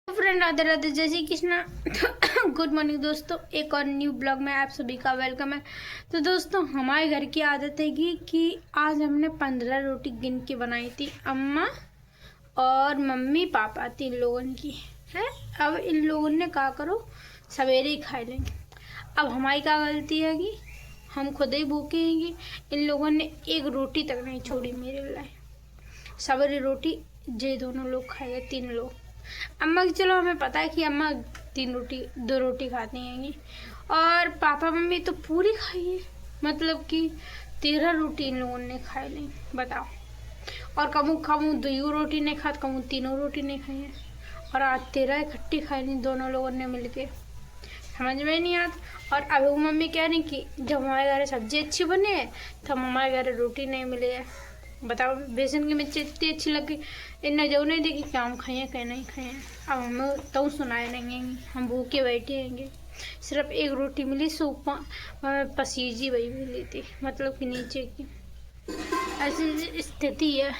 Friend Radhe Radhe जय Shri Krishna. Good morning दोस्तों, एक और न्यू ब्लॉग में आप सभी का वेलकम है। तो दोस्तों, हमारे घर की आदत है कि आज हमने 15 रोटी गिन के बनाई थी, अम्मा और मम्मी पापा 3 लोगों की है। अब इन लोगों ने कहा करो सवेरे ही खा लेंगे। अब हमारी क्या गलती है कि हम खुद ही भूखे हैं। इन लोगों ने एक रोटी तक नहीं छोड़ी मेरे लिए। सवेरे रोटी जे दोनों लोग खाएंगे, 3 लोग। अम्मा की चलो हमें पता है कि अम्मा 2 रोटी खाती हैं, और पापा मम्मी तो पूरी खाई है, मतलब कि 13 रोटी इन लोगों ने खाई नहीं, बताओ। और कमू 2 रोटी नहीं खा, कमू 3 रोटी नहीं खाई है, और आज 13 इकट्ठी खाई नहीं दोनों लोगों ने मिलके। समझ में नहीं आता। और अभी मम्मी कह रही कि जब हमारे घर सब्जी अच्छी बने है तो हमारे घर रोटी नहीं मिले है। बताओ, बेसन की मिर्ची इतनी अच्छी लगी, इन्हें जो नहीं देखी क्या हम खाए क्या नहीं खाए। अब हमें तो सुनाए नहीं है, हम भूखे बैठे हैं। सिर्फ एक रोटी मिली, सूप पसीजी वही मिली थी, मतलब कि नीचे की ऐसी स्थिति है।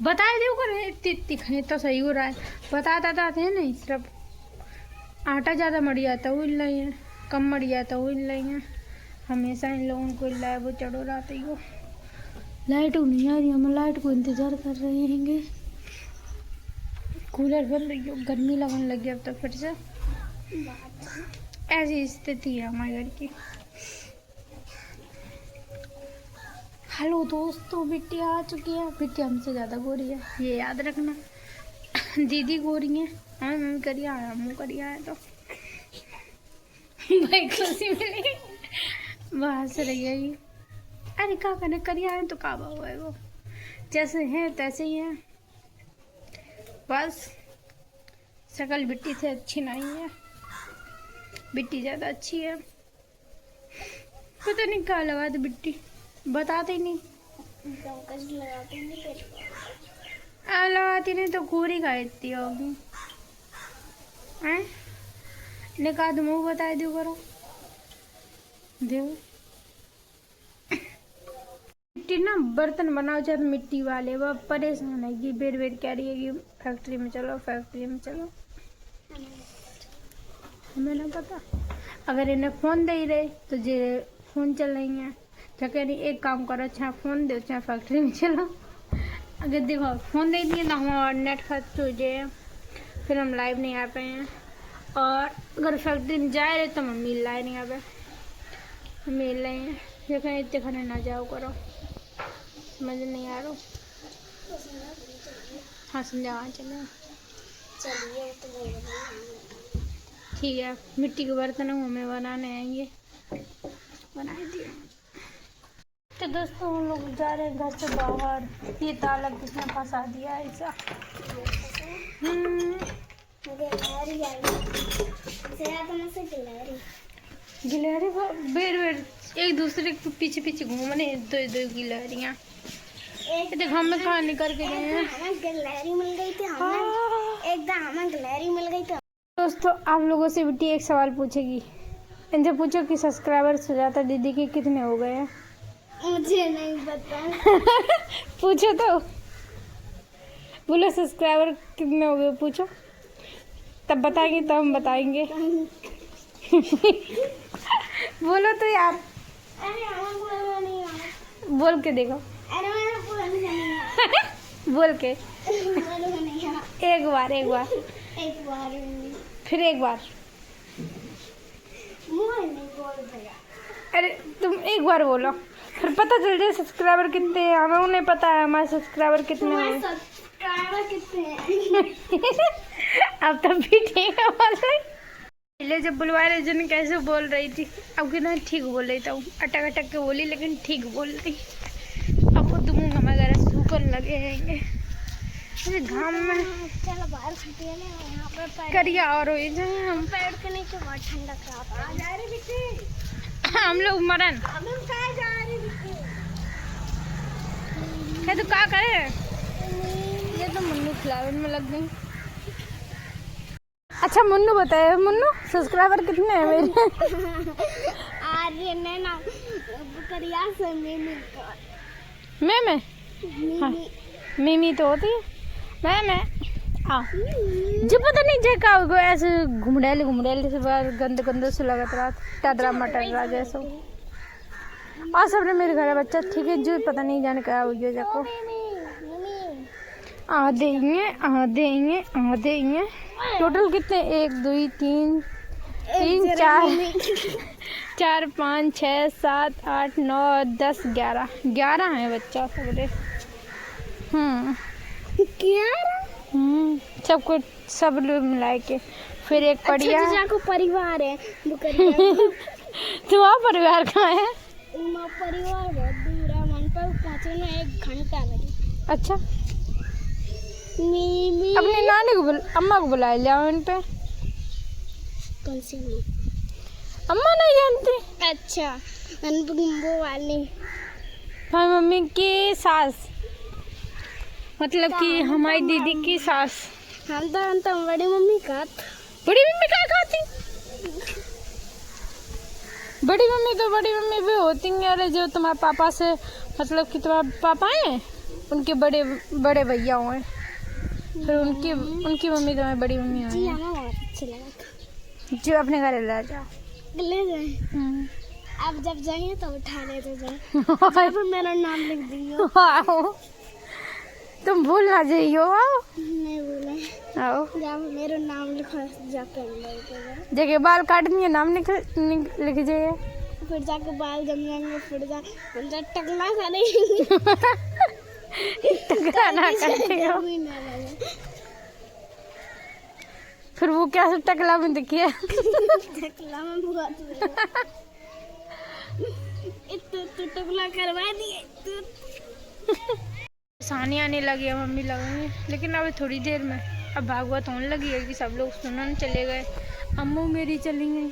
बताए दो कर इतनी खाए तो सही हो रहा है, बताता है नहीं। सिर्फ आटा ज़्यादा मर जाता वो इल्ला ही है, कम मर जाता वो इल्ला ही है। हमेशा इन लोगों को इल्ला है, वो चढ़ो रहा ही वो। लाइट नहीं आ रही, हम लाइट को इंतज़ार कर रहे हैं। कूलर बंद रही हो, गर्मी लगने लगी अब तो फिर से। ऐसी स्थिति है हमारे घर की। हेलो दोस्तों, बिट्टी आ चुकी है। बिट्टी हमसे ज़्यादा गोरी है, ये याद रखना। दीदी गोरी है, हमें मम्मी करिया है, हम करिया है तो भाई खुशी मिली बाहर से रही है। अरे क्या करने, करिया है तो काबा हुआ है वो, जैसे है तैसे ही है। बस शक्ल बिट्टी से अच्छी नहीं है, बिट्टी ज़्यादा अच्छी है। पता नहीं क्या लगा तो बिट्टी बताते ही नहीं। लगाती नहीं तो गोरी का इतनी होगी। निकाह तो मुँह बता दो करो देव। मिट्टी ना बर्तन बनाओ चाहे मिट्टी वाले, वह परेशान है कि बेर बेर कह रही है कि फैक्ट्री में चलो फैक्ट्री में चलो। हमें ना पता, अगर इन्हें फ़ोन दे ही रहे तो जे फ़ोन चल रही हैं, तो कह रही एक काम करो, चाहे फ़ोन दो चाहे फैक्ट्री में चलो। अगर देखो फ़ोन दे दिए तो हमारा नेट खत्म हो जाए, फिर हम लाइव नहीं आ पाए हैं। और अगर फैक्ट्री में जा रहे तो मम्मी लाए नहीं आ पाए, मिल रहे हैं। लेकिन इतने खाने ना जाओ करो, समझ नहीं आ रहा। हाँ समझा, चलो चलिए ठीक है। मिट्टी के बर्तन हमें बनाने आएंगे, बना दिए। तो दोस्तों, हम लोग जा रहे हैं घर से बाहर। ये ताला किसने फंसा दिया ऐसा। गिलहरी बेर बेर एक दूसरे के पीछे पीछे घूम रहे, 2 गिलहरियाँ। देख हमें कहाँ निकल के गए हैं। हमें गिलहरी मिल गई थी, एकदम हमें गिलहरी मिल गई थी। दोस्तों, आप लोगों से बिट्टी एक सवाल पूछेगी। इनसे पूछो कि सब्सक्राइबर सुजाता दीदी के कितने हो गए हैं। मुझे नहीं पता पूछो तो, बोलो सब्सक्राइबर कितने हो गए, पूछो तब बताएंगे, तब हम बताएंगे। बोलो तो यार, अरे नहीं बोल के देखो। अरे बोल के एक बार फिर एक बार। नहीं बोल भैया। अरे तुम एक बार बोलो, फिर पता चल जाए सब्सक्राइबर कितने हैं। हमें उन्हें पता है हमारे सब्सक्राइबर कितने हैं। सब्सक्राइबर कितने हैं? अब तब भी ठीक है बोल रही। पहले जब बुलवा रहे जन कैसे बोल रही थी, अब कितना ठीक बोल रही था। अटक अटक के बोली लेकिन ठीक बोल रही। अब वो दुमू हमारे घर सूखन लगे हैं घाम में। चलो बाहर खटिया ले, यहाँ पर करिया और हो जाए हम। पेड़ के नीचे बहुत ठंडा खराब है। जा रही बिट्टी, हम लोग मरन हम कहाँ जा रही बिट्टी? है तो क्या करे, ये तो मुन्नू खिलावन में लग गई। अच्छा मुन्नू बताए, मुन्नू सब्सक्राइबर कितने हैं मेरे? आर्य ने ना करिया से मिमी मैं हाँ, मिमी तो होती है। मैं जो पता नहीं जे का हो गया ऐसे घुमड़ेले से बाहर गंदे से लगत रहा टडरा मटरा जैसो। और सबने मेरे घर बच्चा ठीक है जो पता नहीं जाने क्या हो गया जाको आधे टोटल कितने 1 2 3 4 5 6 7 8 9 10 11 है बच्चा सबरे। सबको सब लोग मिला के फिर एक पड़िया। अच्छा, को परिवार है तुम्हारा परिवार कहाँ है? परिवार बहुत दूर है, मन पर पहुंचने में 1 घंटा लगे। अच्छा अपनी नानी को अम्मा को बुला लिया इन पे। कौन सी अम्मा नहीं जानती? अच्छा वो वाली हमारी मम्मी की सास, मतलब कि हमारी दीदी की सास। हम तो बड़ी मम्मी का। बड़ी मम्मी क्या खाती? बड़ी मम्मी भी होती हैं। अरे जो तुम्हारे पापा से मतलब कि तुम्हारे पापा हैं उनके बड़े भैया हुए, फिर उनकी मम्मी तुम्हारी बड़ी मम्मी हुई। बहुत अच्छी लगा। जो अपने घर ले जाओ, ले जाए। अब जब जाइए तो उठा लेते जाए। मेरा नाम लिख दियो। तुम भूल ना जाइयो। नहीं भूले। आओ जब मेरा नाम लिखो जाके जगह बाल काटनी है नाम लिख जाइए। फिर जाके बाल जम जाएंगे, फिर जा टकला करेंगे। टकला ना करते हो फिर वो क्या सब टकला में दिखिए। टकला में बहुत तो टकला करवा दिए। सानी आने लगी है, मम्मी लगेंगे लेकिन अभी थोड़ी देर में। अब भागवत होने लगी है कि सब लोग सुनने चले गए। अम्मू मेरी चली गई,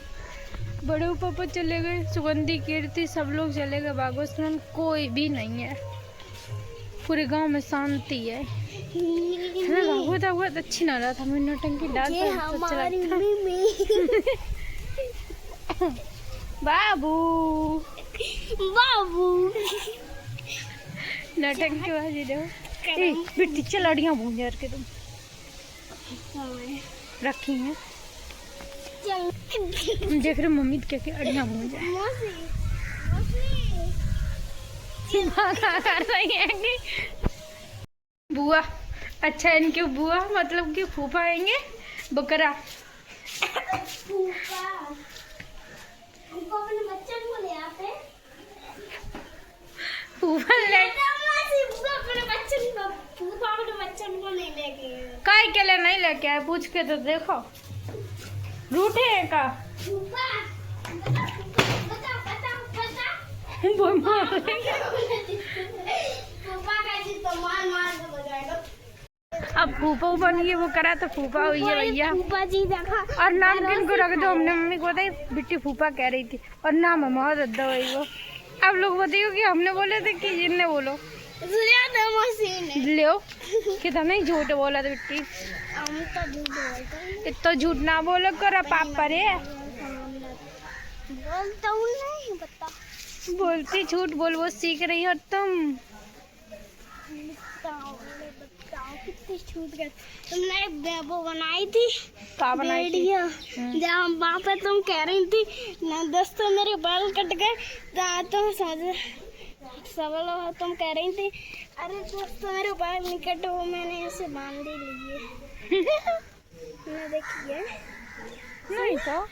बड़े पापा चले गए, सुगंधी कीर्ति सब लोग चले गए भागवत सुनने। कोई भी नहीं है, पूरे गांव में शांति है। भागवत बहुत अच्छी ना रहा था, मैं नौटंकी डाल बाबू नौटंकी बाजी दो। बेटी चल अड़ियाँ भूंज के तुम रखी हैं। देख रहे मम्मी क्या क्या अड़ियाँ भूंज बुआ। अच्छा इनके बुआ मतलब कि फूफा आएंगे बकरा। काय के लिए नहीं लेके आए? पूछ के तो देखो, रूठे हैं का? अब फूफा बन गई वो करा तो फूफा हुई है भैया। और नाम किनको रख दो? हमने मम्मी को बताई बिट्टी फूफा कह रही थी और नाम है बहुत अद्दा हुई वो। आप लोग बताइए कि हमने बोले थे कि जिनने बोलो ले कितना नहीं झूठ बोला था बिट्टी। इतना झूठ ना बोलो कर पापा रे। बोलती झूठ बोल वो सीख रही हो तुम। कितनी छूट गई। तुमने वो बनाई थी क्या बनाई थी? जहाँ वहाँ पे तुम कह रही थी ना दोस्तों मेरे बाल कट गए तो समझ सब लोग तुम कह रही थी अरे दोस्तों मेरे बाल नहीं कटे, वो मैंने ऐसे बांध ही लिए। मैं देखिए नहीं तो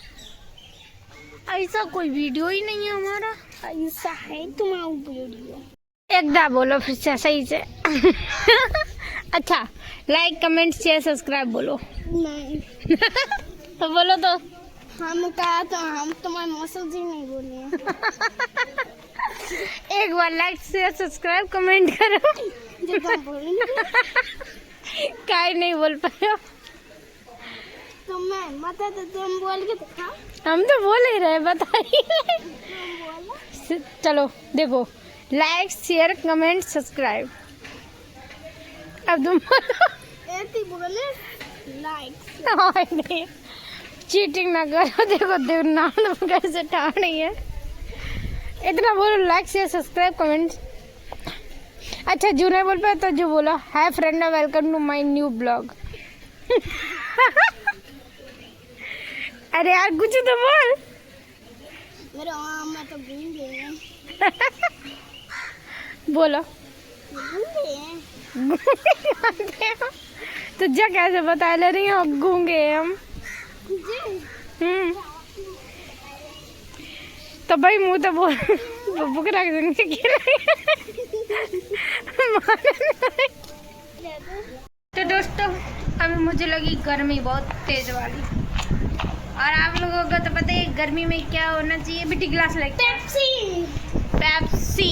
ऐसा कोई वीडियो ही नहीं है हमारा। ऐसा है तुम्हारा वीडियो। एकदा बोलो फिर से सही से। अच्छा लाइक कमेंट शेयर सब्सक्राइब बोलो। नहीं तो बोलो तो। हम कहा तो हम तुम्हारे मौसम जी नहीं बोले। एक बार लाइक शेयर सब्सक्राइब कमेंट करो। काय नहीं बोल पाए तो मैं मत तो तुम बोल के दिखाओ। हम तो बोल ही रहे बताइए। चलो देखो लाइक शेयर कमेंट सब्सक्राइब। अब तुम बोले लाइक नहीं चीटिंग ना करो। देखो देखो नाम कैसे ठाड़ रही है। इतना बोलो लाइक शेयर सब्सक्राइब कमेंट। अच्छा जो नहीं बोल पाया तो जो बोला hi friend welcome to my new blog. अरे यार कुछ तो बोल। मेरे मामा तो गूंगे हैं। बोलो। गूंगे हैं। तो जा कैसे बता ले रही हो गूंगे हम। तो भाई मुँह तो बोल बब्बू के रख देंगे। तो दोस्तों अभी मुझे लगी गर्मी बहुत तेज वाली, और आप लोगों को तो पता है गर्मी में क्या होना चाहिए। बेटी गिलास लेके पेप्सी।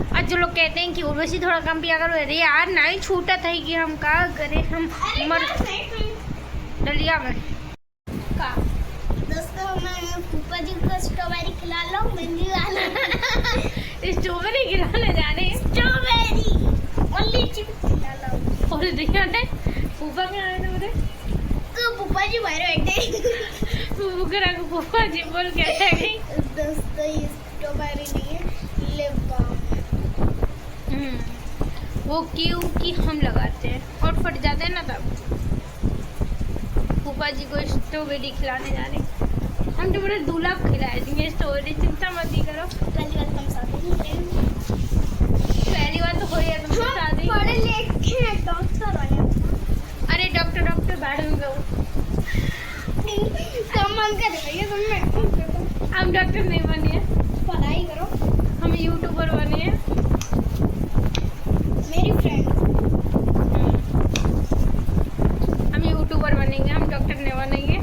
और जो लोग कहते हैं कि उर्वशी थोड़ा कम पिया करो, अरे यार नहीं छूटा था कि हम क्या करें, हम मर डलिया में का। दोस्तों मैं फूफा जी को स्ट्रॉबेरी खिला लो, मेहंदी वाला स्ट्रॉबेरी खिलाने जा रहे हैं। स्ट्रॉबेरी ओनली चिप्स खिला लो। और देखिए ने फूफा के आए थे तो फूफा जी बाहर बैठे। फूफू के रंग फूफा जी बोल के गई। दोस्तों ये स्ट्रॉबेरी नहीं है, लिप बाम। वो क्योंकि हम लगाते हैं और फट जाते हैं ना, तब फूफा जी को स्ट्रॉबेरी खिलाने जा रहे हैं। हम तो बड़े दूल्हा खिलाए देंगे स्ट्रॉबेरी, चिंता मत ही करो। पहली बार हम शादी नहीं करेंगे। पहली बार तो हो गया तुमसे शादी। पढ़े लिखे हैं, डॉक्टर बने। अरे डॉक्टर बाद में गो। कम मन कर भैया तुम। हम डॉक्टर नहीं बने हैं, पढ़ाई करो। हम यूट्यूबर बने हैं। मेरी फ्रेंड हम यूट्यूबर बनेंगे, हम डॉक्टर नहीं बनेंगे।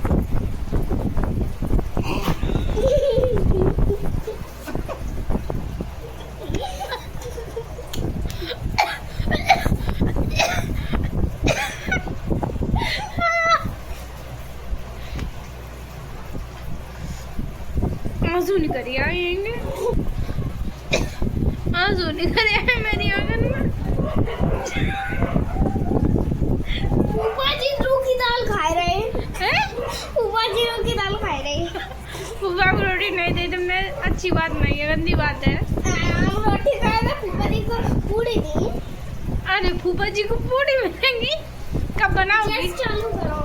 आंसू निकल आएंगे, आंसू निकल आए मेरी आंगन में। फूफा जी रूह की दाल खा रहे हैं? फूफा जी रूह की दाल खा रहे फूफा को रोटी नहीं दी तुमने, अच्छी बात नहीं है, गंदी बात है। हम रोटी खाए तो फूफा जी को पूरी दी। अरे फूफा जी को पूरी मिलेंगी, कब बनाओगी? चालू करो।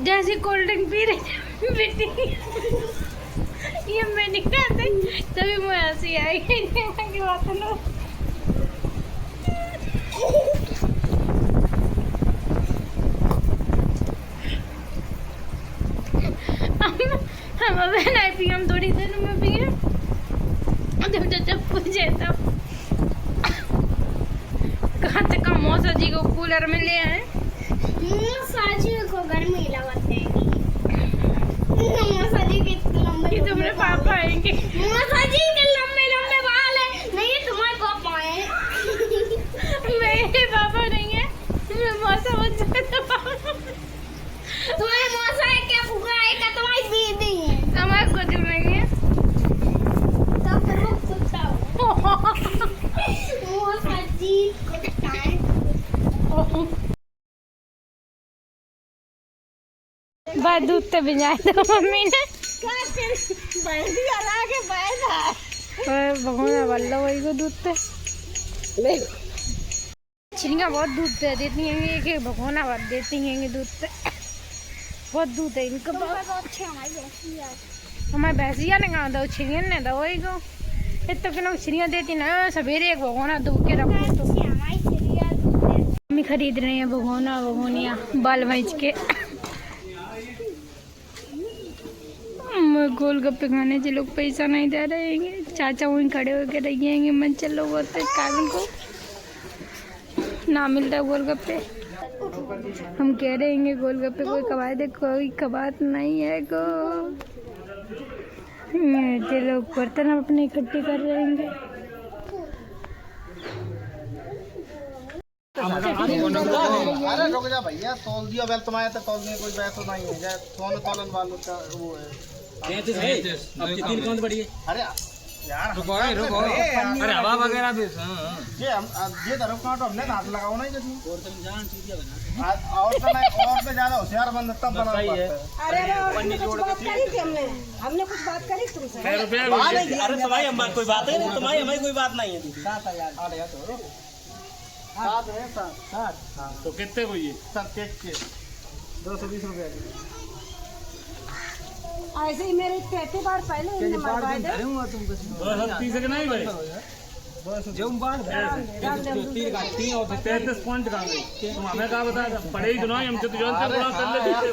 जैसे कोल्ड ड्रिंक पी रही बेटी ये मैं नहीं खाते, तभी मुझे हंसी आई की बात लो। हम अबे नहीं पिए, हम थोड़ी देर में पिए। जब पूछे तब कहाँ से कहाँ मौसा जी को कूलर में ले आए। मौसा जी को गर्मी लगाते हैं। मौसा जी के लंबे कि तुम्हारे पापा आएंगे। मौसा जी के लंबे लंबे बाल है। नहीं तुम्हारे पापा है। मेरे पापा नहीं है, मैं मौसा बन जाता पापा। तुम्हारे मौसा है क्या? फूफा है क्या? तुम्हारी दीदी है। हमारे कुछ नहीं है। तो फिर वो कुत्ता हो। मौसा जी कुत्ता है। बाद दूध तो भिजाए दो मम्मी ने। भगवान बल्ला वही को दूध तो चिड़िया बहुत दूध दे देती हैं, कि भगवाना बात देती हैं दूध से। बहुत दूध है इनका। हमारे भैंसिया ने कहा दो, चिड़िया ने दो वही को। इतना किलो चिड़िया देती ना, सवेरे एक भगवाना दूध के रखो तो। मम्मी खरीद रहे हैं भगवाना भगोनिया बाल भैंस के। गोलगप्पे खाने से लोग पैसा नहीं दे रहे हैं। चाचा वहीं खड़े होकर रहिएंगे, मन चलो बोलते कागल को ना मिलता गोलगप्पे। हम कह रहे हैं गोलगप्पे कोई कबाए दे, कोई कबात नहीं है को। ये लोग बर्तन अपने इकट्ठे कर रहे हैं। अरे रुक जा भैया, तौल दिया बेल तुम्हारे तो तौल में कोई बैठ नहीं है। जाए सोन तौलन वालों का वो है। अब कितनी कौन बड़ी है? अरे यार रुको अरे हवा वगैरह भी ये तरफ काटो, हमने हाथ लगाओ नहीं जल्दी। और तुम जान चीटिया बना और तो नहीं, और तो ज्यादा होशियार बंद तब बना सही है। हमने कुछ बात करी तुमसे। अरे तुम्हारी हम कोई बात है, तुम्हारी हमारी कोई बात नहीं है। सात है सात। तो कितने को ये? सब केक के 220 रुपये की। ऐसे ही मेरे 33 बार पहले इनने मरवाए थे। 230 के नहीं भाई? जो बाढ़ 33 और 33 पॉइंट का गई। तुम हमें कहा बता पढ़े ही तो नहीं, हम तो जानते हैं बड़ा कर लेते।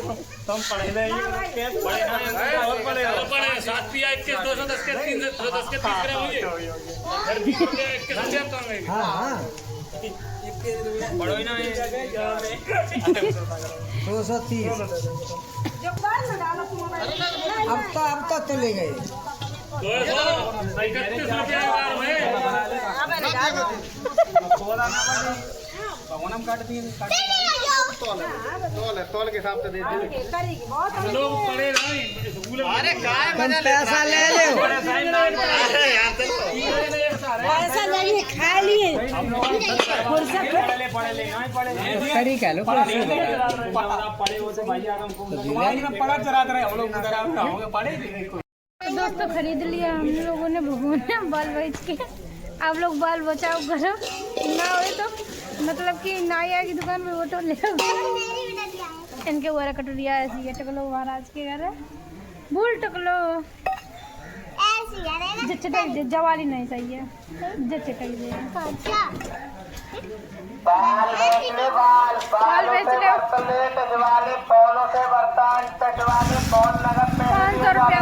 तुम पढ़े नहीं पढ़े और पढ़े 7 पिया 21 210 के 310 के 30 ग्राम हुए। फिर 20 के 21 रुपया कम है। हां बड़ो ही ना 230 जो बार में डाला तुम मोबाइल अब तो चले गए। 231 रुपया है। तौल के हिसाब से दे दे। करेगी बहुत लोग पढ़े नहीं स्कूल में। अरे काय तुम पैसा ले लो। पैसा नहीं खा लिए करी क्या लो पढ़े हो तो भैया हमको पढ़ा चलाते रहे हम लोग पढ़े। दोस्तों खरीद लिया हम लोगों ने भगोना बाल बेच के। आप लोग बाल बचाओ करो ना हो तो मतलब कि नाया की दुकान में वो तो ले इनके वाला कटोरिया ऐसी है। टकलो महाराज के घर है भूल टकलो चटक दे जवाली नहीं सही है चटक दे बाल बेच ले 500 रुपया